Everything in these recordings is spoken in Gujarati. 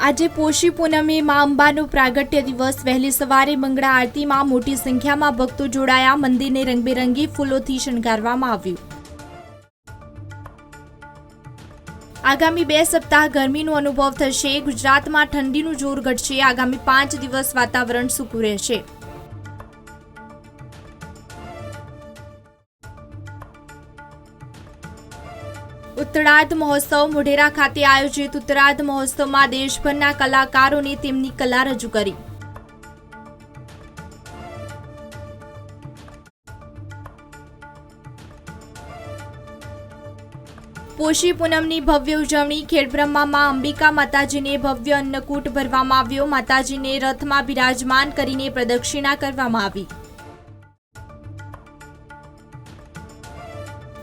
આજે પોષી પૂનમે માં અંબાનો પ્રાગટ્ય દિવસ। વહેલી સવારે મંગળા આરતીમાં મોટી સંખ્યામાં ભક્તો જોડાયા। મંદિરને રંગબેરંગી ફૂલોથી શણગારવામાં આવ્યું। આગામી 2 સપ્તાહ ગરમીનો અનુભવ થશે। ગુજરાતમાં ઠંડીનું જોર ઘટશે। આગામી 5 દિવસ વાતાવરણ સૂકું રહેશે। ઉત્તરાર્ધ મહોત્સવ મોઢેરા ખાતે આયોજિત ઉત્તરાર્ધ મહોત્સવમાં દેશભરના કલાકારોને તેમની કલા રજૂ કરી। પોષી પૂનમની ભવ્ય ઉજવણી। ખેડબ્રહ્મામાં અંબિકા માતાજીને ભવ્ય અન્નકૂટ ભરવામાં આવ્યો। માતાજીને રથમાં બિરાજમાન કરીને પ્રદક્ષિણા કરવામાં આવી।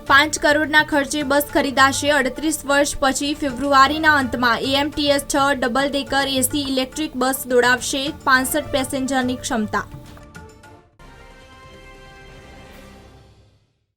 5 કરોડના ખર્ચે બસ ખરીદાશે। 38 વર્ષ પછી ફેબ્રુઆરીના અંતમાં AMTS 6 double decker AC electric bus દોડાવશે। 65 પેસેન્જરની ક્ષમતા।